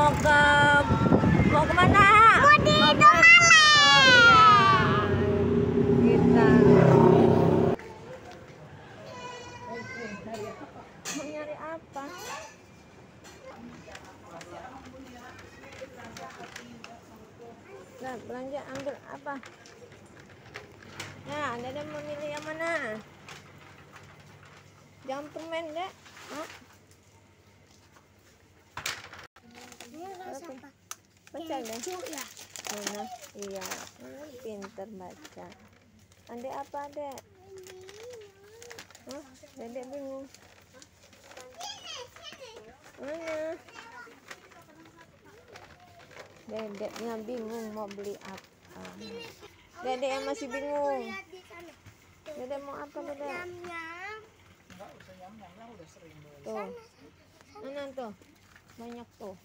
mau kemana? Mau di Indomaret. Kita mau nyari apa? Nah, belanja ambil apa? Nah, Dede mau milih yang mana? Jangan permen, Dek. Hah? Ini rasa apa? Baca deh. Keju ya. Mana? Iya, pinter baca. Adek apa, Dek? Hah? Dedek bingung. Mana? Dedeknya bingung mau beli apa. Dedek yang masih bingung. Dedek mau apa, Dedek? Tuh. Mana tuh? Banyak tuh.